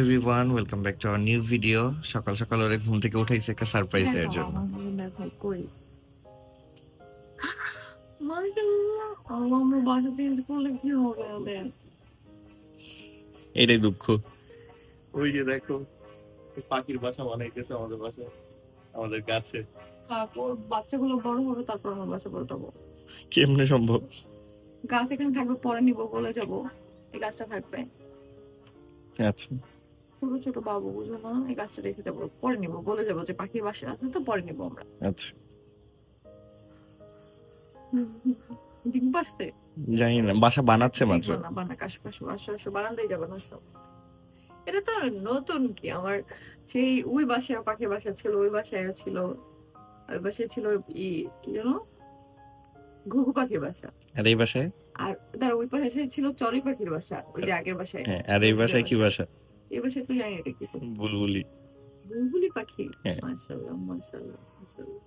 Everyone welcome back to our new video. সকাল সকাল ওরে ঘুম থেকে উঠাইছে একটা সারপ্রাইজ দেওয়ার জন্য। এটাই দুঃখ। ওই যে দেখো পাখির বাসা বানাইতেছে আমাদের বাসায়, আমাদের গাছে। তারপর বাচ্চাগুলো বড় হবে, তারপর আমার বাসা পাল্টাবো। কেমনে সম্ভব? গাছ এখানে থাকবে, পরে নিব, বলে যাবো। এই গাছটা থাকবে। আচ্ছা, ছোট ছোট বাবু, বুঝো না? এই গাছটা রেখে যাবো, পরে নিব, বলে যাবো যে পাখির বাসা আছে, তো পরে নিবো আমরা। আচ্ছা। ডিম পারছে? জানি না, বাসা বানাচ্ছে মাত্র। বানা আশেপাশে বাসা বারান্দায় যাবে না সব। এটা তো নতুন কি, আমার সেই ওই বাসায় পাখির বাসা ছিল, ওই বাসায় ছিল, ওই বাসায় ছিল কি জানো, ঘুঘু পাখির বাসা। আর এই বাসায়? আর তার ওই পাশে ছিল চড়ুই পাখির বাসা, ওই যে আগের বাসায়। হ্যাঁ, আর এই বাসায় কি বাসা? এই বাসায় তো জানি এটা কি, বুলবুলি। বুলবুলি পাখি। হ্যাঁ। মাশাআল্লাহ মাশাআল্লাহ মাশাআল্লাহ।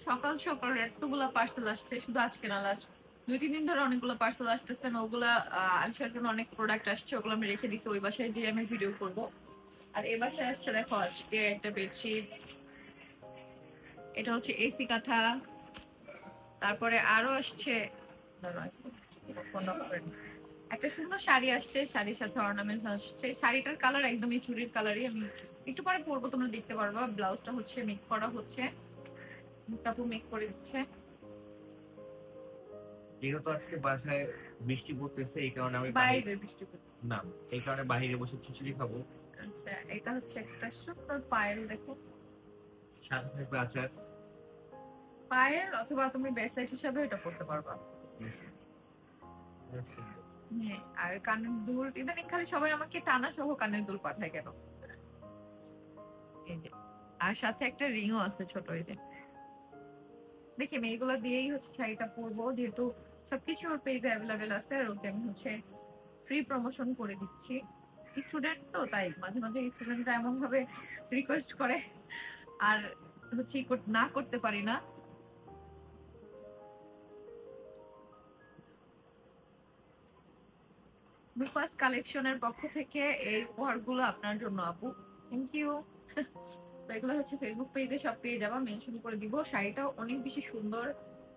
সকাল সকাল এতগুলা পার্সেল আসছে, শুধু আজকে না, লাস্ট 2-3 দিন ধরে অনেকগুলো পার্সেল আসতেছে। ওগুলা আলিশার জন্য অনেক প্রোডাক্ট আসছে, ওগুলো আমি রেখে দিচ্ছি ওই বাসায়, যে আমি ভিডিও করব। আর এই বাসায় আসছে, দেখো আজকে একটা বেডশিট, এটা হচ্ছে এসি কাঁথা, তারপরে আরো আসছে একটা সুন্দর শাড়ি আসছে, শাড়ির সাথে অর্নামেন্টস আসছে। শাড়িটার কালার একদমই চুড়ির কালারই, আমি একটু পরে পরবো, তোমরা দেখতে পারবা। ব্লাউজটা হচ্ছে মেক করা হচ্ছে, তারপর মেক করে দিচ্ছে। যেহেতু আজকে বাসায় বৃষ্টি পড়তেছে, এই কারণে আমি বাইরে বৃষ্টি পড়ছে না, এই কারণে বাইরে বসে খিচুড়ি খাবো। আচ্ছা, এটা হচ্ছে একটা সুন্দর পায়েল, দেখো সাথে থাকবে আচার। পায়েল, অথবা তুমি ব্রেসলেট হিসাবে এটা পড়তে পারবা। হ্যাঁ, আর কানের দুল, ইদানিং খালি সবাই আমাকে টানা সহ কানের দুল পাঠায় কেন। এই যে, আর সাথে একটা রিংও আছে ছোট, এই যে দেখি আমি এগুলো দিয়েই হচ্ছে শাড়িটা পরবো, যেহেতু সবকিছু ওর পেজে অ্যাভেলেবেল আছে। আর ওকে আমি হচ্ছে ফ্রি প্রমোশন করে দিচ্ছি। স্টুডেন্ট তো, তাই মাঝে মাঝে স্টুডেন্টরা এমন ভাবে রিকোয়েস্ট করে, আর হচ্ছে না করতে পারি না। রূপাস কালেকশনের পক্ষ থেকে এই উপহারগুলো আপনার জন্য আপু, থ্যাংক ইউ। এগুলো হচ্ছে ফেসবুক পেজে সব পেয়ে যাবা, মেনশন করে দিব। শাড়িটাও অনেক বেশি সুন্দর,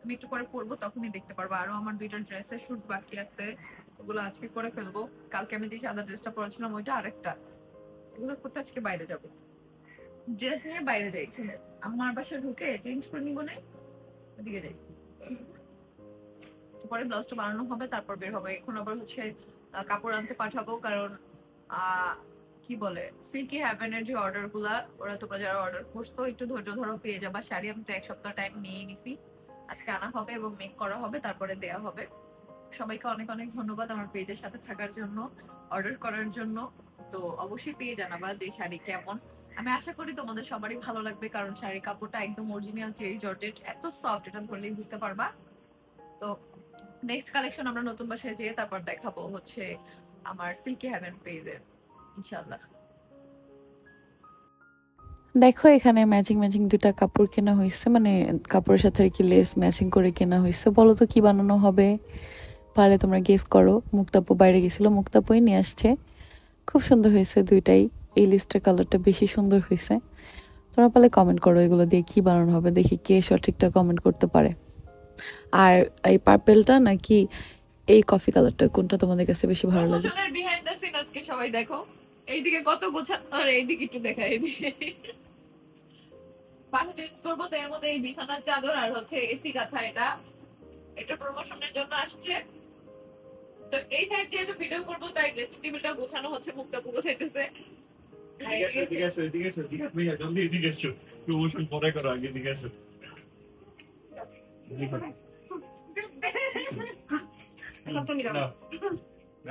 আমি একটু পরে পরবো, তখনই দেখতে পারবো। আরো আমার 2টা ড্রেসের শুট বাকি আছে, ওগুলো আজকে করে ফেলবো। কালকে আমি যে সাদা ড্রেসটা পরেছিলাম ওইটা, আরেকটা, এগুলো করতে আজকে বাইরে যাবো। ড্রেস নিয়ে বাইরে যাই, আমার বাসায় ঢুকে চেঞ্জ করে নিবো, না ওদিকে যাই, পরে ব্লাউজটা বানানো হবে, তারপর বের হবে। এখন আবার হচ্ছে কাপড় আনতে পাঠাবো, কারণ কি বলে, সিল্কি হ্যাভেনের যে অর্ডার গুলা, ওরা তোমরা যারা অর্ডার করছো একটু ধৈর্য ধরো, পেয়ে যাবা শাড়ি। আমি তো 1 সপ্তাহ টাইম নিয়ে নিছি, আজকে আনা হবে এবং মেক করা হবে, তারপরে দেয়া হবে। সবাইকে অনেক অনেক ধন্যবাদ আমার পেজের সাথে থাকার জন্য, অর্ডার করার জন্য। তো অবশ্যই পেয়ে জানাবা যে শাড়ি কেমন। আমি আশা করি তোমাদের সবারই ভালো লাগবে, কারণ শাড়ির কাপড়টা একদম অরিজিনাল চেরি জর্জেট, এত সফট, এটা ধরলেই বুঝতে পারবা। তো নেক্সট কালেকশন আমরা নতুন বাসায় যেয়ে তারপর দেখাবো হচ্ছে আমার সিল্কি হ্যাভেন পেজের, ইনশাআল্লাহ। দেখো এখানে ম্যাচিং ম্যাচিং 2টা কাপড় কেনা হয়েছে, মানে কাপড়ের সাথে আর কি লেস ম্যাচিং করে কেনা হয়েছে। বলো তো কি বানানো হবে, পারলে তোমরা গেস করো। মুক্তাপু বাইরে গেছিল, মুক্তাপুই নিয়ে আসছে। খুব সুন্দর হয়েছে দুইটাই, এই লিস্টের কালারটা বেশি সুন্দর হয়েছে। তোমরা পারলে কমেন্ট করো এগুলো দিয়ে কি বানানো হবে, দেখি কে সঠিকটা কমেন্ট করতে পারে। আর এই পার্পেলটা নাকি এই কফি কালারটা, কোনটা তোমাদের কাছে বেশি ভালো লাগে? বিহাইন্ড দ্য সিন আজকে সবাই দেখো, এইদিকে কত গোছানো, আর এইদিকে একটু দেখা, এইদিকে পাশে চেঞ্জ করবো, তো এর মধ্যে এই বিছানার চাদর আর হচ্ছে এসি কাঁথা, এটা প্রমোশনের জন্য আসছে। তো এই সাইড যেহেতু ভিডিও করবো, তাই ড্রেসিং টেবিলটা গোছানো হচ্ছে, মুক্তাপু গোছাইতেছে। প্রমোশন পরে করো, আগে দিকে আসো।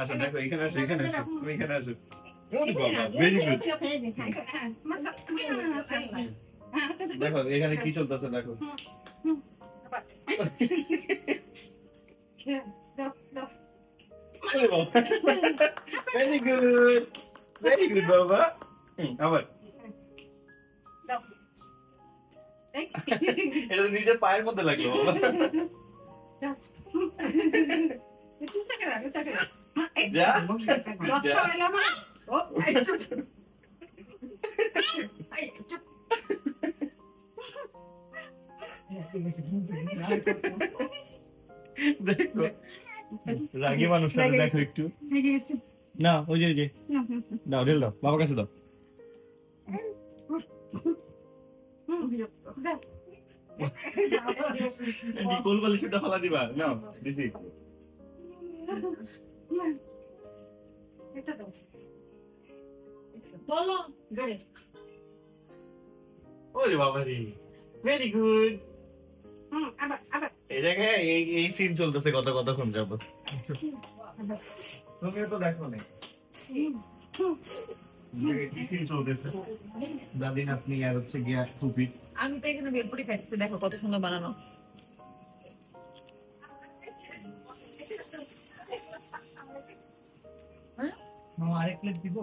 আচ্ছা দেখো, এখানে আসো, এখানে আসো, তুমি এখানে আসো। Very good. দেখো এখানে কি চলতেছে, দেখো। ভেরি গুড, ভেরি গুড বাবা। আবার এটা তো নিজের পায়ের মধ্যে লাগলো বাবা। যা দশটা হইলে আমার ও এই চুপ। এই চুপ। দেখো রাগী মানুষ দেখো একটু না ওই যে দাও ঢেল দাও বাবার কাছে দাও কোল বালিশটা ফালা দিবা নাও দিছি বলো ওরে বাবা রে ভেরি গুড আবার এই জায়গায় এই সিন চলতেছে কতক্ষণ যাবো তুমিও তো দেখো না কি সিন চলতেছে দাদি আপনি আর হচ্ছে গিয়া ফুপি আমি তো এখানে বেলপুরি খাইছি দেখো কত সুন্দর বানানো আরেক প্লেট দিব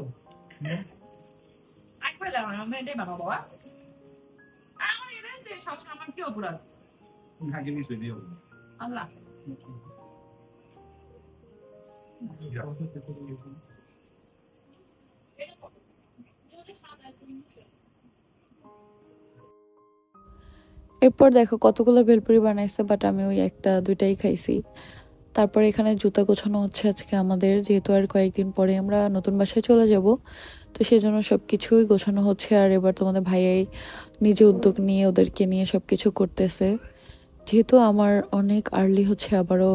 একবার দাও আমি এটাই বানাবো বাবা আমার এটাই সবসময় আমার কি অপরাধ ভাগে মিশে দিও আল্লাহ এরপর দেখো কতগুলো ভেলপুরি বানাইছে, বাট আমি ওই একটা দুইটাই খাইছি। তারপর এখানে জুতা গোছানো হচ্ছে আজকে আমাদের, যেহেতু আর কয়েকদিন পরে আমরা নতুন বাসায় চলে যাব, তো সেই জন্য সব কিছুই গোছানো হচ্ছে। আর এবার তোমাদের ভাইয়াই নিজে উদ্যোগ নিয়ে ওদেরকে নিয়ে সব কিছু করতেছে। যেহেতু আমার অনেক আর্লি হচ্ছে, আবারও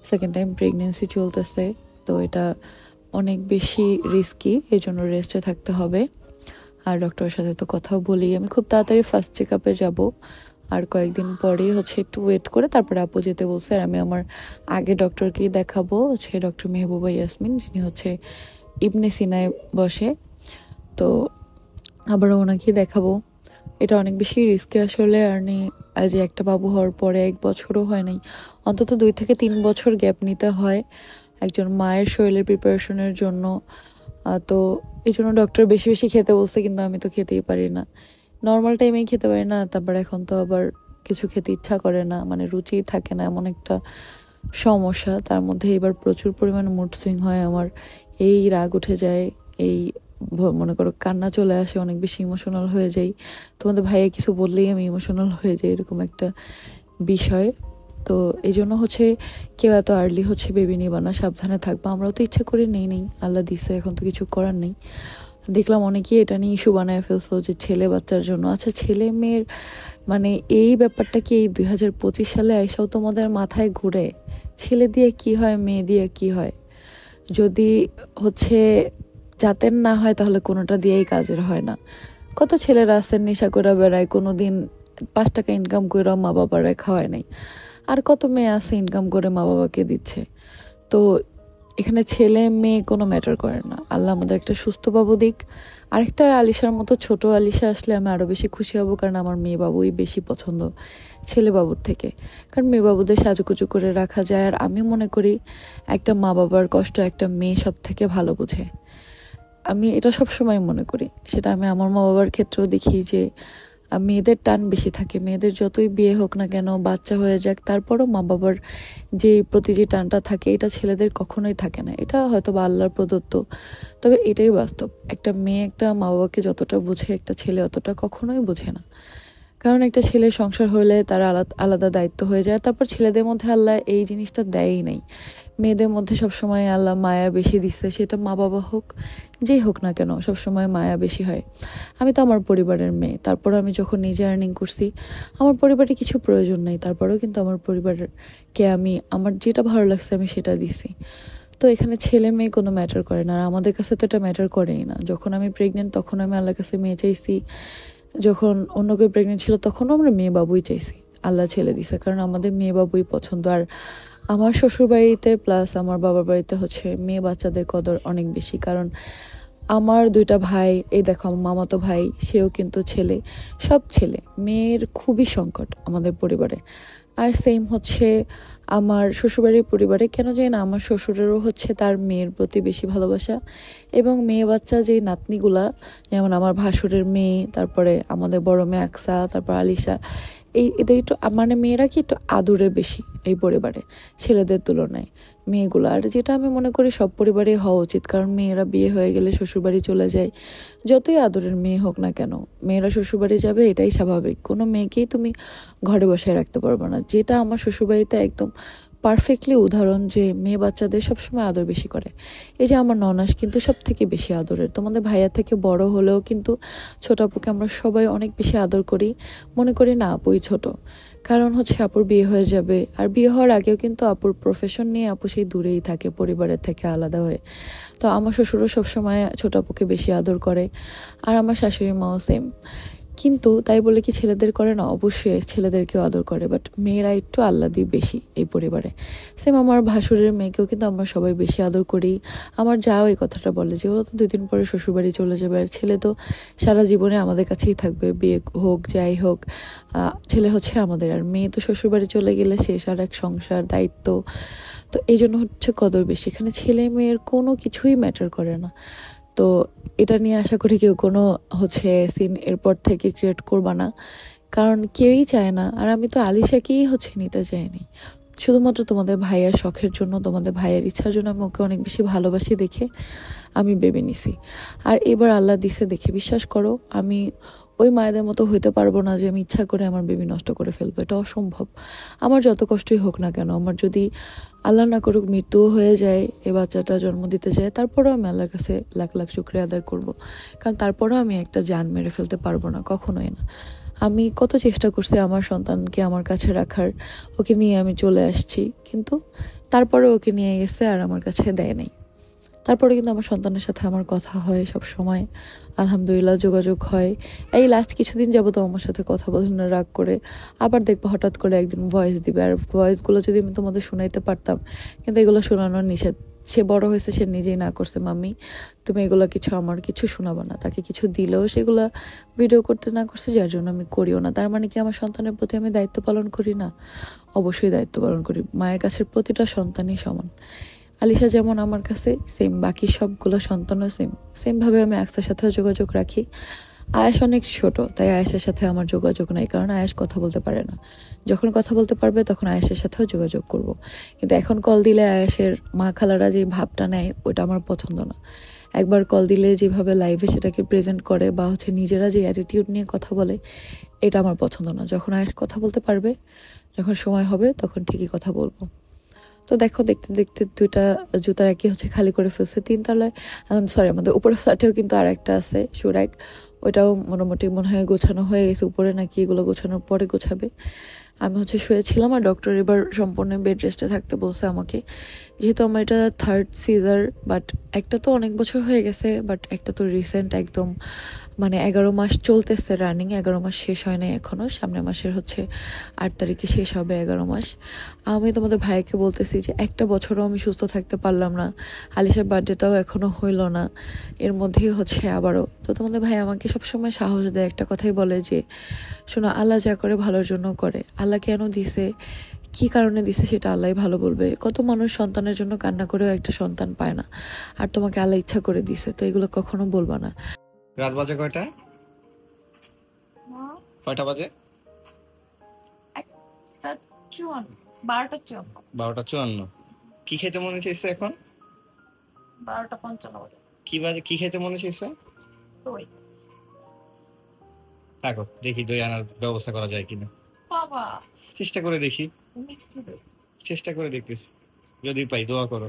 সেকেন্ড টাইম প্রেগনেন্সি চলতেছে, তো এটা অনেক বেশি রিস্কি, এই জন্য রেস্টে থাকতে হবে। আর ডক্টরের সাথে তো কথাও বলি, আমি খুব তাড়াতাড়ি ফার্স্ট চেক আপে যাবো। আর কয়েকদিন পরেই হচ্ছে একটু ওয়েট করে তারপরে আপু যেতে বলছে। আর আমি আমার আগে ডক্টরকেই দেখাবো, হচ্ছে ডক্টর মেহবুবা ইয়াসমিন, যিনি হচ্ছে ইবনে সিনায় বসে, তো আবারও ওনাকেই দেখাবো। এটা অনেক বেশি রিস্কি আসলে। আর যে একটা বাবু হওয়ার পরে 1 বছরও হয় নাই, অন্তত 2 থেকে 3 বছর গ্যাপ নিতে হয় একজন মায়ের শরীরের প্রিপারেশনের জন্য। তো এই জন্য ডক্টর বেশি বেশি খেতে বলছে, কিন্তু আমি তো খেতেই পারি না, নর্মাল টাইমেই খেতে পারি না। তারপর এখন তো আবার কিছু খেতে ইচ্ছা করে না, মানে রুচি থাকে না, এমন একটা সমস্যা। তার মধ্যে এবার প্রচুর পরিমাণে মুড সুইং হয় আমার, এই রাগ উঠে যায়, এই মনে করো কান্না চলে আসে, অনেক বেশি ইমোশনাল হয়ে যাই। তোমাদের ভাইয়া কিছু বললেই আমি ইমোশনাল হয়ে যাই, এরকম একটা বিষয়। তো এই জন্য হচ্ছে কেউ এত আর্লি হচ্ছে বেবি নিবা না, সাবধানে থাকবা। আমরাও তো ইচ্ছা করে নেই, আল্লাহ দিছে, এখন তো কিছু করার নেই। দেখলাম অনেকেই এটা নিয়ে ইস্যু বানায় ফেলছো যে ছেলে বাচ্চার জন্য। আচ্ছা, ছেলে মেয়ের মানে এই ব্যাপারটা কি এই 2025 সালে আইসাও তোমাদের মাথায় ঘুরে? ছেলে দিয়ে কি হয়, মেয়ে দিয়ে কি হয়? যদি হচ্ছে জাতের না হয় তাহলে কোনোটা দিয়েই কাজের হয় না। কত ছেলেরা আছেন নেশা করে বেড়ায়, কোনো দিন 5 টাকা ইনকাম করে মা বাবারা খাওয়ায় নাই, আর কত মেয়ে আছে ইনকাম করে মা বাবাকে দিচ্ছে। তো এখানে ছেলে মেয়ে কোনো ম্যাটার করে না, আল্লাহ আমাদের একটা সুস্থ বাবু দিক। আরেকটা আলিশার মতো ছোট আলিশা আসলে আমি আরও বেশি খুশি হব, কারণ আমার মেয়ে বাবুই বেশি পছন্দ ছেলে বাবুর থেকে। কারণ মেয়ে বাবুদের সাজুকুচু করে রাখা যায়, আর আমি মনে করি একটা মা বাবার কষ্ট একটা মেয়ে সব থেকে ভালো বুঝে। আমি এটা সব সময় মনে করি, সেটা আমি আমার মা বাবার ক্ষেত্রেও দেখি যে মেয়েদের টান বেশি থাকে। মেয়েদের যতই বিয়ে হোক না কেন, বাচ্চা হয়ে যাক, তারপরও মা বাবার যে প্রতি যে টানটা থাকে, এটা ছেলেদের কখনোই থাকে না। এটা হয়তো বা আল্লাহর প্রদত্ত, তবে এটাই বাস্তব। একটা মেয়ে একটা মা বাবাকে যতটা বোঝে, একটা ছেলে অতটা কখনোই বোঝে না। কারণ একটা ছেলে সংসার হলে তার আলাদা দায়িত্ব হয়ে যায়। তারপর ছেলেদের মধ্যে আল্লাহ এই জিনিসটা দেয়ই নাই, মেয়েদের মধ্যে সবসময় আল্লাহ মায়া বেশি দিচ্ছে, সেটা মা বাবা হোক যেই হোক না কেন, সবসময় মায়া বেশি হয়। আমি তো আমার পরিবারের মেয়ে, তারপর আমি যখন নিজে আর্নিং করছি, আমার পরিবারে কিছু প্রয়োজন নেই, তারপরেও কিন্তু আমার পরিবারকে আমি আমার যেটা ভালো লাগছে আমি সেটা দিছি। তো এখানে ছেলে মেয়ে কোনো ম্যাটার করে না, আর আমাদের কাছে তো এটা ম্যাটার করেই না। যখন আমি প্রেগনেন্ট তখন আমি আল্লাহর কাছে মেয়ে চাইছি, যখন অন্য কেউ প্রেগনেন্ট ছিল তখনও আমরা মেয়ে বাবুই চাইছি, আল্লাহ ছেলে দিছে, কারণ আমাদের মেয়ে বাবুই পছন্দ। আর আমার শ্বশুর বাড়িতে প্লাস আমার বাবার বাড়িতে হচ্ছে মেয়ে বাচ্চাদের কদর অনেক বেশি, কারণ আমার 2টা ভাই, এই দেখো আমার মামাতো ভাই, সেও কিন্তু ছেলে, সব ছেলে। মেয়ের খুবই সংকট আমাদের পরিবারে। আর সেম হচ্ছে আমার শ্বশুরবাড়ির পরিবারে, কেন জানি না আমার শ্বশুরেরও হচ্ছে তার মেয়ের প্রতি বেশি ভালোবাসা। এবং মেয়ে বাচ্চা যে নাতনিগুলা, যেমন আমার ভাসুরের মেয়ে, তারপরে আমাদের বড় মেয়ে আকসা, তারপর আলিশা, এদের একটু মানে মেয়েরা কি একটু আদুরে বেশি এই পরিবারে ছেলেদের তুলনায়। মেয়েগুলো। আর যেটা আমি মনে করি সব পরিবারে হওয়া উচিত, কারণ মেয়েরা বিয়ে হয়ে গেলে শ্বশুরবাড়ি চলে যায়, যতই আদরের মেয়ে হোক না কেন মেয়েরা শ্বশুরবাড়ি যাবে, এটাই স্বাভাবিক। কোনো মেয়েকেই তুমি ঘরে বসায় রাখতে পারবে না, যেটা আমার শ্বশুরবাড়িতে একদম পারফেক্টলি উদাহরণ, যে মেয়ে বাচ্চাদের সবসময় আদর বেশি করে। এই যে আমার ননাস কিন্তু সব থেকে বেশি আদরের, তোমাদের ভাইয়া থেকে বড় হলেও কিন্তু ছোট আপুকে আমরা সবাই অনেক বেশি আদর করি, মনে করি না আপুই ছোট। কারণ হচ্ছে আপুর বিয়ে হয়ে যাবে, আর বিয়ে হওয়ার আগেও কিন্তু আপুর প্রফেশন নিয়ে আপু সেই দূরেই থাকে পরিবারের থেকে আলাদা হয়ে। তো আমার শ্বশুরও সবসময় ছোট আপুকে বেশি আদর করে, আর আমার শাশুড়ি মাও সেম। কিন্তু তাই বলে কি ছেলেদের করে না? অবশ্যই ছেলেদেরকেও আদর করে, বাট মেয়েরা একটু আহ্লাদি বেশি এই পরিবারে। সেম আমার ভাসুরের মেয়েকেও কিন্তু আমরা সবাই বেশি আদর করি। আমার যাও এই কথাটা বলে যে ওরা তো 2 দিন পরে শ্বশুরবাড়ি চলে যাবে, আর ছেলে তো সারা জীবনে আমাদের কাছেই থাকবে, বিয়ে হোক যাই হোক, ছেলে হচ্ছে আমাদের। আর মেয়ে তো শ্বশুরবাড়ি চলে গেলে শেষ, আর এক সংসার দায়িত্ব। তো এই জন্য হচ্ছে কদর বেশি, এখানে ছেলে মেয়ের কোনো কিছুই ম্যাটার করে না। তো এটা নিয়ে আশা করি কেউ কোনো হচ্ছে সিন এরপর থেকে ক্রিয়েট করবা না, কারণ কেউই চায় না। আর আমি তো আলিশাকেই হচ্ছে নিতে চাইনি, শুধুমাত্র তোমাদের ভাইয়ের শখের জন্য, তোমাদের ভাইয়ের ইচ্ছার জন্য আমি ওকে অনেক বেশি ভালোবাসি দেখে আমি বেবি নিছি। আর এবার আল্লাহ দিছে দেখে বিশ্বাস করো, আমি ওই মায়েদের মতো হইতে পারবো না যে আমি ইচ্ছা করে আমার বেবি নষ্ট করে ফেলবো, এটা অসম্ভব। আমার যত কষ্টই হোক না কেন, আমার যদি আল্লাহ না করুক মৃত্যুও হয়ে যায়, এ বাচ্চাটা জন্ম দিতে যায়, তারপরেও আমি আল্লাহর কাছে লাখ লাখ শুকরিয়া আদায় করব। কারণ তারপরেও আমি একটা জান মেরে ফেলতে পারবো না, কখনোই না। আমি কত চেষ্টা করছি আমার সন্তানকে আমার কাছে রাখার, ওকে নিয়ে আমি চলে আসছি, কিন্তু তারপরে ওকে নিয়ে গেছে আর আমার কাছে দেয় নাই। তারপরে কিন্তু আমার সন্তানের সাথে আমার কথা হয় সব সময়, আলহামদুলিল্লাহ যোগাযোগ হয়। এই লাস্ট কিছুদিন যাবত আমার সাথে কথা বলেন না রাগ করে, আবার দেখবো হঠাৎ করে একদিন ভয়েস দিবে, আর ভয়েসগুলো যদি আমি তোমাদের শোনাইতে পারতাম, কিন্তু এগুলো শোনানোর নিষেধ। সে বড় হয়েছে, সে নিজেই না করছে, মাম্মি তুমি এগুলো কিছু আমার কিছু শোনাবো না। তাকে কিছু দিলেও সেগুলো ভিডিও করতে না করছে, যার জন্য আমি করিও না। তার মানে কি আমার সন্তানের প্রতি আমি দায়িত্ব পালন করি না? অবশ্যই দায়িত্ব পালন করি। মায়ের কাছে প্রতিটা সন্তানই সমান। আলিশা যেমন আমার কাছে সেম, বাকি সবগুলো সন্তানও সেমভাবে আমি আয়েশার সাথেও যোগাযোগ রাখি। আয়েশ অনেক ছোট, তাই আয়েশের সাথে আমার যোগাযোগ নাই, কারণ আয়েশ কথা বলতে পারে না। যখন কথা বলতে পারবে তখন আয়েশের সাথেও যোগাযোগ করব। কিন্তু এখন কল দিলে আয়েশের মা খালারা যে ভাবটা নেয় ওটা আমার পছন্দ না। একবার কল দিলে যেভাবে লাইভে সেটাকে প্রেজেন্ট করে, বা হচ্ছে নিজেরা যে অ্যাটিটিউড নিয়ে কথা বলে, এটা আমার পছন্দ না। যখন আয়েশ কথা বলতে পারবে, যখন সময় হবে, তখন ঠিকই কথা বলবো। তো দেখো দেখতে দেখতে 2টা জুতার একই হচ্ছে খালি করে ফেলছে 3 তলায়। সরি, আমাদের উপরের ফ্ল্যাটেও কিন্তু আর একটা আছে সুরাক, ওইটাও মোটামুটি মনে হয় গোছানো হয়ে গেছে, উপরে নাকি এগুলো গোছানোর পরে গোছাবে। আমি হচ্ছে শুয়েছিলাম, আর ডক্টর এবার সম্পূর্ণ বেড রেস্টে থাকতে বলছে আমাকে, যেহেতু আমার এটা 3rd সিজার। বাট একটা তো অনেক বছর হয়ে গেছে, বাট একটা তো রিসেন্ট একদম, মানে 11 মাস চলতেছে রানিং, 11 মাস শেষ হয় নাই এখনও, সামনের মাসের হচ্ছে 8 তারিখে শেষ হবে 11 মাস। আমি তোমাদের ভাইকে বলতেছি যে একটা বছরও আমি সুস্থ থাকতে পারলাম না, আলিশার বার্থডেটাও এখনও হইল না, এর মধ্যেই হচ্ছে আবারও। তো তোমাদের ভাই আমাকে সবসময় সাহস দেয়, একটা কথাই বলে যে শোনো, আল্লাহ যা করে ভালোর জন্য করে, আল্লাহ কেন দিছে, কি কারণে দিছে সেটা আল্লাহই ভালো বলবে। কত মানুষ সন্তানের জন্য কান্না করেও একটা সন্তান পায় না, আর তোমাকে আল্লাহ ইচ্ছা করে দিছে, তো এগুলো কখনো বলবা না। রাত বাজে কয়টা? কয়টা বাজে? 12:54। কি খেতে মনে চাইছে এখন? 12:55। কি বাজে, কি খেতে মনে চাইছে? দই। থাকো, দেখি দই আনার ব্যবস্থা করা যায় কিনা। বাবা চেষ্টা করে দেখি, মিষ্টি দই। চেষ্টা করে দেখতেছি, যদি পাই দোয়া করো।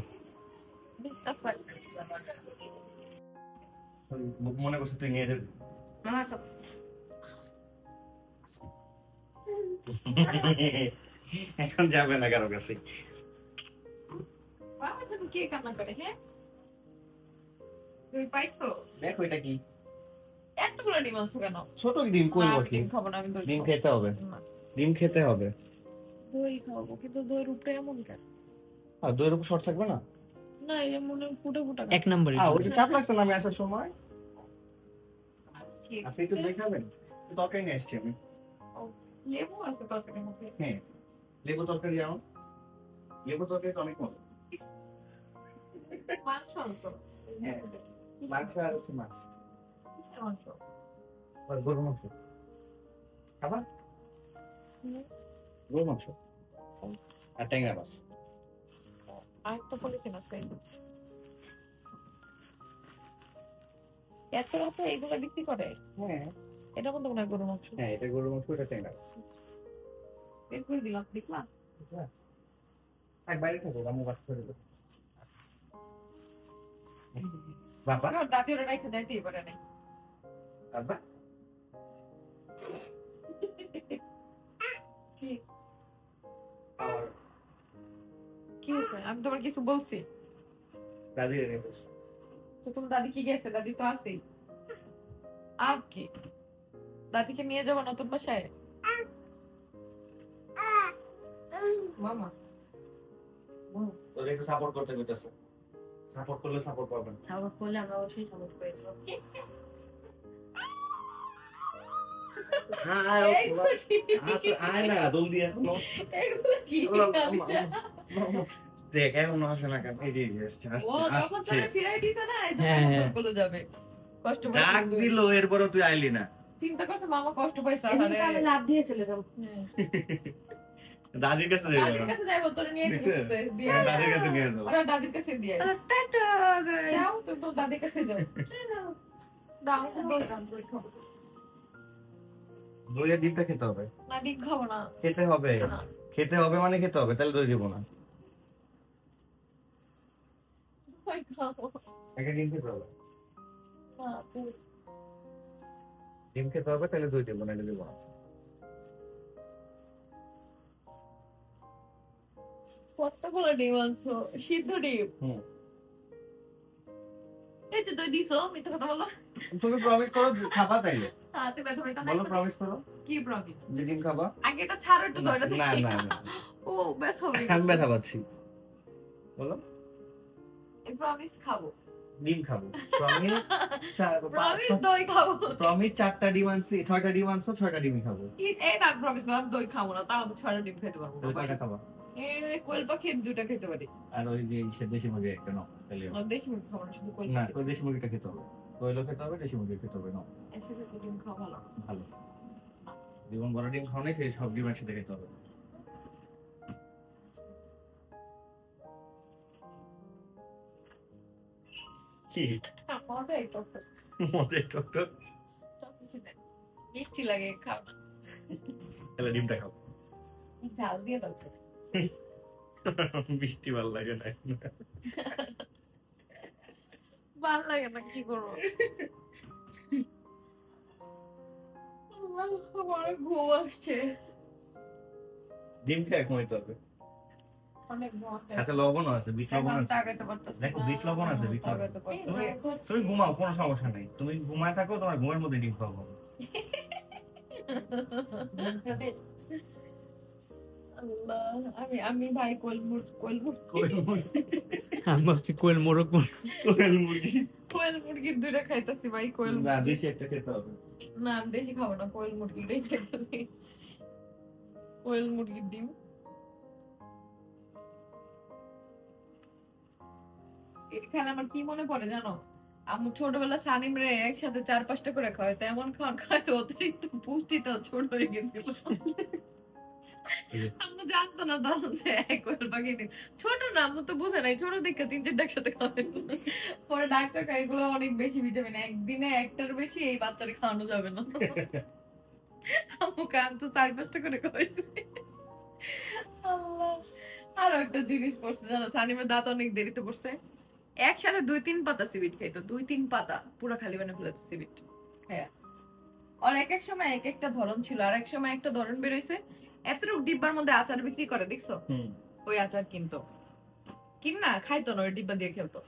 মনে করছো তুই নিয়ে যাবি? এখন যাবে না কারো কাছে। বাবা তুমি কে কান্না করে? হ্যাঁ তুমি পাইছো? দেখো এটা কি, এতগুলো ডিম আনছো কেন? ছোট ডিম কই না, বসি? ডিম খাবো না, আমি দই ডিম খাবো। খেতে হবে, না, ডিম খেতে হবে। দই খাবো, কিন্তু দইয়ের উপরে এমন কেন? আর দইয়ের উপর শর্ট থাকবে না? না, এই যে মনে হয় ফুটে ফুটে এক নম্বরে ওই যে চাপ লাগছে না আমি আসার সময়। কি আপনি তো দেখাবেন, তরকারি নিয়ে আসছি আমি। লেবু আছে তরকারির মধ্যে? হ্যাঁ, লেবু তরকারি যেমন, লেবু তরকারি তো অনেক মজা। মাংস আনছো? হ্যাঁ, মাংস আর হচ্ছে মাছ। কিসের মাংস? আর গরুর মাংস খাবার, গরুর মাংস আর ট্যাংরা মাছ। আরেকটা পলিথিন আছে এত রাতে এগুলো বিক্রি করে হ্যাঁ এটা মধ্যে মনে হয় গরু মাংস হ্যাঁ, এটা গরুর মাংস, এটা ট্যাংরা। বের করে দিলাম দেখলাম এক বাইরে থাকো, আমি বাস করে দেবো। বাবা দাদি ওরা রেখে যাইতেই পারে নাই বাবা কি আর কি হয়েছে আমি তোমার কিছু বলছি দাদি এনে বসে। তো তোমার দাদি কি গেছে দাদি তো আছেই আর কি দাদিকে নিয়ে যাবো নতুন বাসায় মামা তোর একটু সাপোর্ট করতে কইতাছে, সাপোর্ট করলে সাপোর্ট পাবেন। সাপোর্ট করলে আমরা অবশ্যই সাপোর্ট করে দেবো আয় না জলদি এখনো। এগুলো কি আলিশা? দেখ এখনো আসে না কেন? এই যে আসছে ও তখন আসছে। তোরে ফিরাই দিছে না এই হ্যাঁ, জন্য হ্যাঁ। বলে যাবে কষ্ট করে ডাক দিল, এরপরও তুই আইলি না। চিন্তা করছে মামা কষ্ট পাইছে এদিকে আরে আমি লাভ দিয়ে চলে যাবো। দাদির কাছে যাইবো দাদির না। কাছে যাইবো তোরে নিয়ে নিচে? দিতেছে দিয়ে দাদির কাছে নিয়ে যাও। ওরা দাদির কাছে দিয়ে টাটা গাইস। যাও তো তো দাদির কাছে যাও দাও তো বললাম দুই খাবো দইয়ের ডিমটা খেতে হবে। না ডিম খাবো না খেতে হবে। না। খেতে হবে মানে খেতে হবে, তাহলে দই দিব না। ওই খাবো একটা ডিম খেতে হবে। না, তুই- ডিম খেতে হবে, তাহলে দই দিব না, দিব না। কতগুলো ডিম আনছো সিদ্ধ ডিম হুম। এই যে দই দিছো মিথ্যা কথা বলো তুমি প্রমিস করো খাবা, তাইলে হাতে ব্যথা ব্যথা বলো, প্রমিস করো কি প্রমিস যে ডিম খাবা। আগে এটা ছাড়ো একটু দইটা না দেখি। না না, ও ব্যথা হবে আমি ব্যথা পাচ্ছি। বলো এই প্রমিস খাবো ডিম খাবো। প্রমিস প্রমিস দই খাবো প্রমিস 4টা ডিম আনছি, 6টা ডিম আনছো, 6টা ডিমই খাবো। এই না প্রমিস আমি দই খাবো না তাও আমি 6টা ডিম খেতে পারবো তাহলে কয়টা না খাবা? এই কোয়েল পাখি দুটো খেতে পারি আর ওই যে সে দেশি মুরগি একটা নাও, তাহলে হবে। আর দেশি মুরগি খাবো না শুধু কোয়েল না, পাখি ওই দেশি মুরগিটা খেতে হবে। কোয়েলও খেতে হবে, দেশি মুরগি খেতে হবে, নাও। একসাথে তো ডিম খাওয়া ভালো ভালো। জীবন বড় ডিম খাও নাই, সেই সব ডিম একসাথে খেতে হবে। কি মজাই তো মজাই টক টক। মিষ্টি লাগে খাও না তাহলে ডিমটা খাও। ঝাল দিয়ে দাও তো। মিষ্টি ভালো লাগে না। ভাল লাগে না কি করবো আমার ঘুম আসছে ডিম খেয়ে ঘুমাইতে হবে। অনেক ঘুম আসছে সাথে লবণও আছে, বিট লবণ এখন আছে। তাকাইতে পারতেছি দেখো, না। বিট লবণ আছে, বিট লবণ। তাকাইতে পারতেছি না। তুমি ঘুমাও, কোনো সমস্যা নেই। তুমি ঘুমায় থাকো, তোমার ঘুমের মধ্যে ডিম খাবো। আল্লাহ, আমি ভাই কোয়েল আমি ভাবছি কোয়েল মোরগ কোয়েল মুরগি মুরগির দুইটা খাইতেছি ভাই কোয়েল না, দেশি একটা খেতে হবে। না আমি বেশি খাবো না কোয়েল মুরগিটাই খাইতেছি কোয়েল মুরগির ডিম এখানে আমার কি মনে পড়ে জানো আমি ছোটবেলা সানিম রে একসাথে 4-5টা করে খাওয়াই তো এমন খাওয়ার খাওয়াইছে অতিরিক্ত পুষ্টিটা ছোট হয়ে গেছিল আমি জানতো না তখন যে কোয়েল পাখি ডিম ছোট না আমি তো বুঝে নাই ছোট দেখে 3-4টা একসাথে খাওয়াই পরে ডাক্তার কয় এগুলো অনেক বেশি ভিটামিন একদিনে একটার বেশি এই বাচ্চারে খাওয়ানো যাবে না আমাকে আমি তো 4-5টা করে খাওয়াইছি আল্লাহ আরো একটা জিনিস পড়ছে জানো সানিমের দাঁত অনেক দেরিতে পড়ছে একসাথে 2-3 পাতা সিবিট খাইতো 2-3 পাতা পুরো খালি বানিয়ে ফেলতো সিবিট হ্যাঁ আর এক এক সময় এক একটা ধরন ছিল আর এক সময় একটা ধরন বেরোইছে এতটুকু ডিব্বার মধ্যে আচার বিক্রি করে দেখছো ওই আচার কিনতো কিন না খাইতো না ওই ডিব্বা দিয়ে খেলতো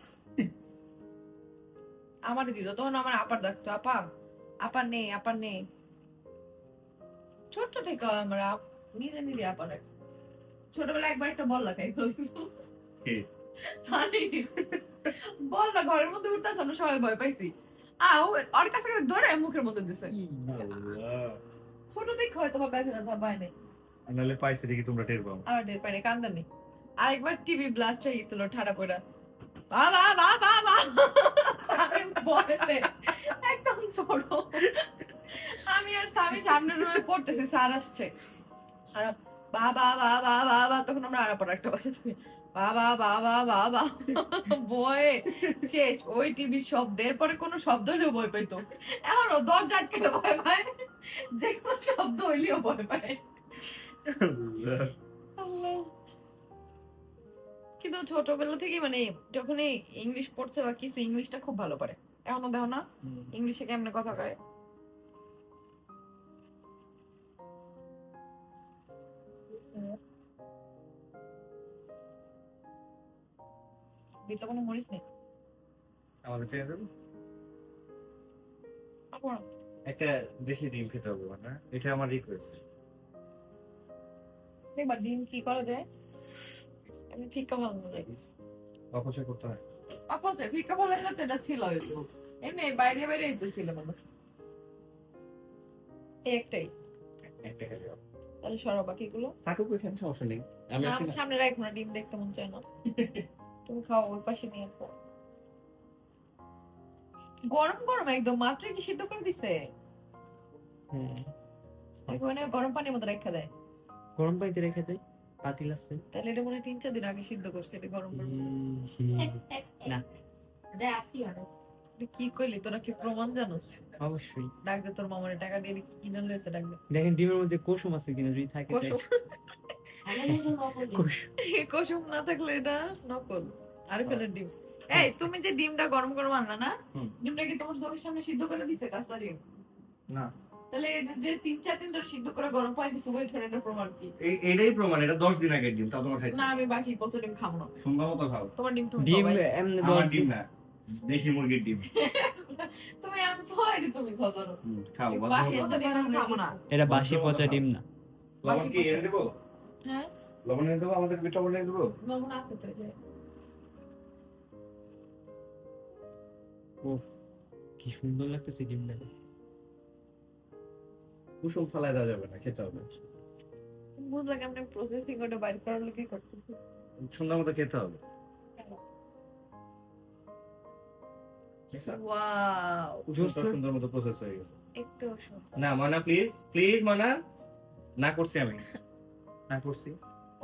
আমারই দিত তখন আমার আপার ডাকতো আপা নেই ছোট্ট থেকে আমার নিজে নিজে আপা রাখছে ছোটবেলা একবার একটা বল্লা খাই বল্লা ঘরের মধ্যে উঠতেছে আমরা সবাই ভয় পাইছি ওর কাছে ধরে মুখের মধ্যে দিছে ছোট দেখে হয়তো বা ব্যথা পায় নাই নাহলে পাইছে দেখি তোমরা টের পাও। আমার টের পাইনি কান্দা নেই আরেকবার টিভি ব্লাস্ট হয়ে গেছিল ঠাডা পড়া বাবা একদম ছোট আমি আর স্বামী সামনের রুমে পড়তেছি স্যার আসছে আর বাবা তখন আমরা আড়াপড়া একটা বাসা বাবা বাবা বাবা বয়ে শেষ। ওই টিভির শব্দের পরে কোনো শব্দ হলেও ভয় পাইতো, এখন ও দরজা আটকে ভয় পায়, যে কোনো শব্দ হইলেও ভয় পায়। আল্লাহ। কিন্তু ছোটবেলা থেকে মানে যখনই ইংলিশ পড়ছে বা কিছু, ইংলিশটা খুব ভালো পারে। এখনো দেখো না ইংলিশে কেমনে কথা কয়। বিটটা কোনো মরিস নেই। আমাদের থেকে দেবো আপন একটা দেশি ডিম খেতে হবে না, এটা আমার রিকোয়েস্ট। দেখবা ডিম কি করা যায়, আমি ফিক্কা ভালো লাগে। অপচয় করতে হয়। অপচয় ফিক্কা ভালো লাগে না তো, এটা ছিল হয়তো এমনি বাইরে বাইরেই তো ছিল মানুষ। এই একটাই একটা খেলে হবে। তাহলে সরো বাকিগুলো থাকুক ওইখানে, সমস্যা নেই। আমি আসি আমার না। সামনে রাখো না, ডিম দেখতে মন চায় না। তুমি খাও, ওই পাশে নিয়ে খাও। গরম গরম একদম, মাত্র কি সিদ্ধ করে দিছে? ওখানে গরম পানির মতো রেখে দেয়। গরম পানিতে রেখে দেয়, পাতিল আছে। তাহলে এটা মনে হয় 3-4 দিন আগে সিদ্ধ করছে, এটা গরম গরম। না এটা কি কইলি তোরা, কি প্রমাণ জানোস? অবশ্যই। ডাক দে তোর মামারে, টাকা দিয়ে কিনে লইছে, ডাক দে। দেখেন ডিমের মধ্যে কুসুম আছে কিনা, যদি থাকে কুসুম। কুসুম। কুসুম না থাকলে এটা নকল। আরে ফেলে ডিম। এই তুমি যে ডিমটা গরম গরম আনলা না, ডিমটা কি তোমার চোখের সামনে সিদ্ধ করে দিছে কাসারি? না, তাহলে এটা যে 3-4 দিন ধরে সিদ্ধ করে গরম পানি দিছে, ওই ধরে এটা প্রমাণ কি? এটাই প্রমাণ। এটা 10 দিন আগের ডিম, তাও তোমার খাইতে না, আমি বাসি পচা ডিম খাবো না। সুন্দর মতো খাও। তোমার ডিম তুমি ডিম খাও ভাই। এমনি আমার 10 ডিম দিন। না, দেশি মুরগির ডিম। তুমি আনছো, এটা তুমি খাও ধরো। খাও। বাসি পচা ডিম আমি খাবো না। এটা বাসি পচা ডিম না। লবণ কি এনে দেবো? হ্যাঁ, লবণ এনে দেবো, আমাদের বিট লবণ এনে দেবো। লবণ আছে তো, এই যে। কি সুন্দর লাগতেছে ডিমটা। কুসুম ফালায় দেওয়া যাবে না, খেতে হবে। বুঝলা কেমন প্রসেসিং ওটা বাইর করার লোকই করতেছে। সুন্দর মতো খেতে হবে। ওয়াও, সুন্দর মতো প্রসেস হয়ে গেছে। একটু সুন্দর। না মানা, প্লিজ প্লিজ মানা। না করছি আমি, না করছি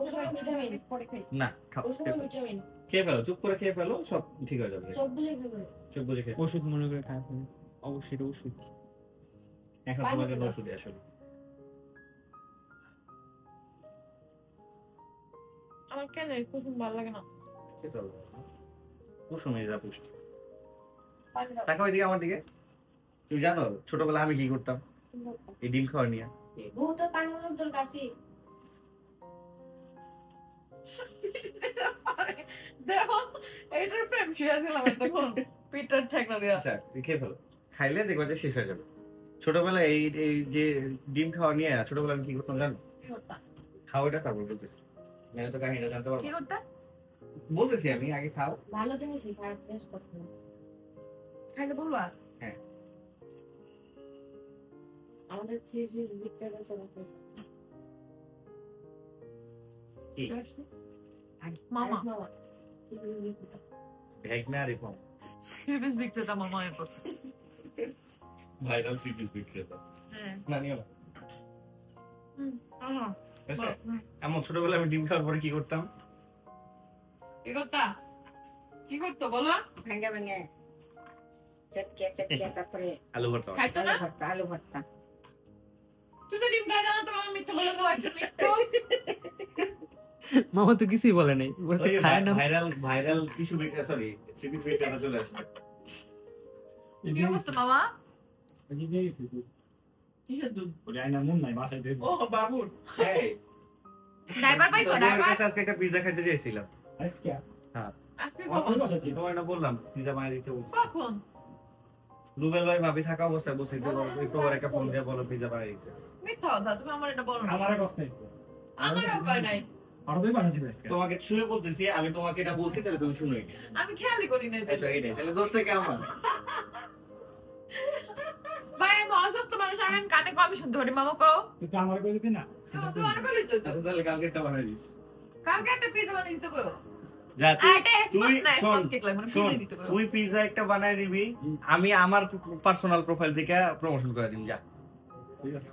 ওষুধ ভিটামিন পরে খাই। না। খাও, ওষুধ ভিটামিন খেয়ে ফেলো, চুপ করে খেয়ে ফেলো, সব ঠিক হয়ে যাবে। চোখ বুঝে খাবে চোখ বুঝে খেয়ে। ওষুধ মনে করে খায় ফেলে। অবশ্যই এটা ওষুধ। এখন পানি তোমাদের দাও। ওষুধই আসলে। আমার কেন কুসুম ভালো লাগে না। খেতে হবে। কুসুমে যা পুষ্টি। পানি দাও। তাকাও এদিকে আমার দিকে। তুমি জানো ছোটবেলা আমি কি করতাম এই ডিম খাওয়া নিয়ে? বহু তো পানি মতো তোর কাছে দেখো এইটার প্রেম শুয়ে ছিলাম তখন, পিটার ঠেকনা দেয়া। আচ্ছা খেয়ে ফেলো, খাইলে দেখবা যে শেষ হয়ে যাবে। ছোটবেলায় এই এই যে ডিম খাওয়া নিয়ে ছোটবেলায় আমি কি করতাম জানো? কি করতা? খাও এটা, তারপর বলতেছি। মানে তো কাহিনীটা জানতে পারবো। কি করতা? বলতেছি আমি, আগে খাও। ভালো জিনিস খারাপ জিনিস করতে হবে। খাইলে বলবা? হ্যাঁ। আমাদের চিজ বিজ বিক্রেতা চলে গেছে কি? মামা ভেজ না রিফর্ম সিরিজ বিক্রেতা মামা এ করছে। ভাইরাল সিরিজ বিক্রেতা। হ্যাঁ। না নিও না। আহা, বুঝছো? হুম। এমন ছোটবেলায় আমি ডিম খাওয়ার পরে কি করতাম? কি করতা? কি করতো বলো? ভাঙ্গা ভাঙ্গা চটকে চটকে তারপরে আলু ভর্তা। খাইতো না? আলু ভর্তা তুই তো ডিম খাই না, তোমার মিথ্যা বলে বলছো, মিথ্যা। মামা তো কিছুই বলে নাই, বলছে ওই খায় না। ভাইরাল টিস্যু বিক্রেতা, সরি সিরিজ বিক্রেতা চলে আসছে। কি অবস্থা মামা? কিসের দুধ? ও বাবুর। এই ড্রাইভার পাইছো, তোমার ড্রাইভার? কাছে আজকে একটা পিজ্জা খেতে চাইছিলাম। আজকে কখন? তোমায় না বললাম পিজ্জা বানিয়ে দিতে বলছি। কখন? রুবেল ভাই ভাবি থাকা অবস্থায় বসে একটু পরে একটা ফোন দিয়ে বলো পিজ্জা বানিয়ে দিতে। মিথ্যা কথা, তুমি আমার এটা বলো না। আমারও কষ্ট নাই তো। আমারও কয় নাই। আরো দুই বাসা ছিল আজকে। তোমাকে ছুঁয়ে বলতেছি, আমি তোমাকে এটা বলছি, তাহলে তুমি শুনোই নি। আমি খেয়ালই করি নাই। এই তো এইটাই, তাহলে দোষটা কি আমার? ভাই আমি অসুস্থ মানুষ, আমি কানে কমই শুনতে পারি। মামা কও, তুই তো আমার কই দিবি না? তুই অনেক বলি তো। আচ্ছা তাহলে কালকে একটা বানিয়ে দিস। কালকে একটা পিজা বানিয়ে দিতে কও। যা তুই শোন, শোন, তুই পিজ্জা একটা বানায় দিবি, আমি আমার পার্সোনাল প্রোফাইল থেকে প্রমোশন করে দিম। যা ঠিক আছে।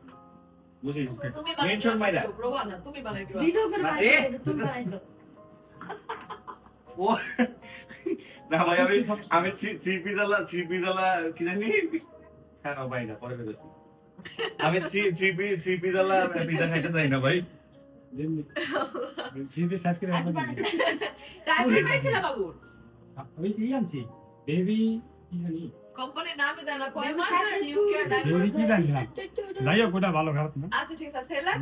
বুঝিস? তুমি মেনশন মাইরা। প্রবাহ না, তুমি বানাই দিবা। ভিডিও করে না, বানাইছো, এ, তুমি বানাইছো ও না ভাই আমি থ্রি পিজালা কি জানি হ্যাঁ ভাই না পরে বেরোছি আমি থ্রি পিজালা পিজা খাইতে চাই না ভাই জিপি সার্চ করে আমরা টাইপে পাইছিল বাবু ওই কি আনছি বেবি কি জানি কোম্পানির নামই জানা কয় Baby মাস shark ধরে এর নিউ কেয়ার Baby কি জানি না। একটু যাই হোক ওটা ভালো খারাপ না আচ্ছা ঠিক আছে সেলার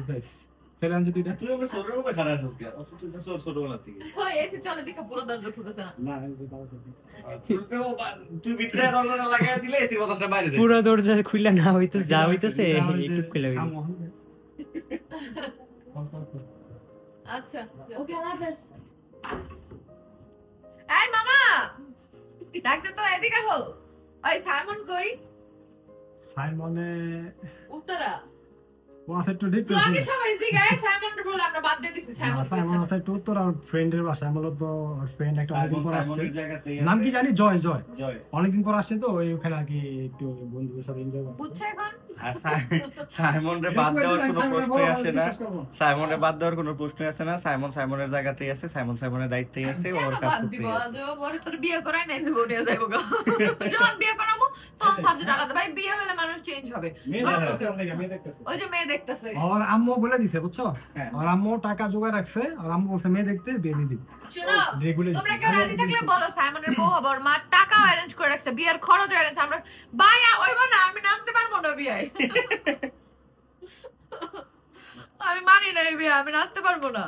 সেলে আনছি দুইটা তুই আমার ছোট বেলা খারাপ আছিস কে তুই তো ছোটবেলা থেকে হয় এসি চলে দেখে পুরো দরজা খুলতেছে না না এই যে ভালো সাথে তুই ভিতরে দরজাটা লাগাই দিলে এসি বাতাসটা বাইরে যায় পুরো দরজা খুলে না হইতেছে যা হইতেছে একটু খুলে হইলো। আচ্ছা ওকে আল্লাহ হাফেজ এই মামা ডাকতে তো এদিকে হো ওই সাইমন কই সাইমনে উত্তরা ও আছে একটু ডিপ ব্লগে সবাই এদিকে সাইমন বলে আমরা বাদ দিয়ে দিছি সাইমন সাইমন আছে একটু উত্তর আর ফ্রেন্ডের বাসায় মূলত ওর ফ্রেন্ড একটা অনেকদিন পর আসছে সাইমনের জায়গাতেই নাম কি জানি জয় জয় জয় অনেকদিন পর আসছে তো ওই ওখানে আর কি একটু বন্ধুদের সাথে এনজয় করছে বুঝছে এখন আর সাইমনরে বাদ দেওয়ার কোনো প্রশ্নই আসে না সাইমনের বাদ দেওয়ার কোনো প্রশ্নই আসে না সাইমনের জায়গাতেই আছে সাইমনের দায়িত্বেই আছে কেন ওর কাজ বাদ দিব করতেই আছে আজ পরে তোর বিয়ে করাই নাই যে বড়িয়া যাইবো গো যখন বিয়ে করাবো তখন সাবজেক্ট আলাদা ভাই বিয়ে হলে মানুষ চেঞ্জ হবে মেয়ে দেখতেছে অনেক মেয়ে দেখতেছে ওই যে মেয়ে দেখতেছে আর আম্মু বলে দিছে বুঝছো হ্যাঁ। আর আম্মু টাকা জোগাড় রাখছে আর আম্মু বলছে মেয়ে দেখতে বিয়ে দিয়ে দিবে শুনো রেগুলার তোমরা কেউ রাজি থাকলে বলো সাইমনের বউ হবে ওর মা টাকা অ্যারেঞ্জ করে রাখছে বিয়ের খরচ অ্যারেঞ্জ আমরা ভাই ওইব না আমি নাচতে পারবো না বিয়ায় আমি মানি না এই বিয়ে আমি নাচতে পারবো না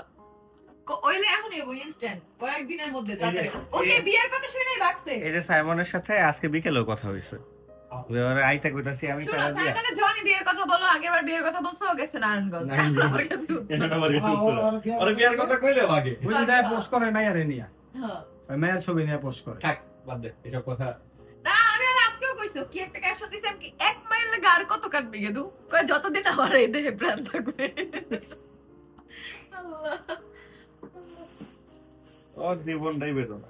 ওইলে এখন এবো ইনস্ট্যান্ট কয়েকদিনের মধ্যে তাড়াতাড়ি ওকে বিয়ের কথা শুনেই রাখছে এই যে সাইমনের সাথে আজকে বিকেলেও কথা হইছে যে ওরে আইতা কইতাছি আমি শুনো টাকা দিয়া সাইমনের জনি বিয়ের কথা বলো আগেরবার বিয়ের কথা বলছো ও গেছে নারায়ণগঞ্জ নারায়ণগঞ্জ। আমার কাছে উত্তর। এটা আমার কাছে উত্তর আরে বিয়ার কথা কইলেও আগে ওই যে যায় পোস্ট করে মাইয়ারে নিয়া হ্যাঁ। ওই মায়ের ছবি নিয়ে পোস্ট করে থাক বাদ দে এসব কথা না আমি আর আজকেও কইছো কি একটা ক্যাপশন দিছি আমি কি এক মাইল গার কত কাটবি গেদু কই যতদিন আমার এই দেহে প্রাণ থাকবে আল্লাহ ওর জীবনটাই বেদনা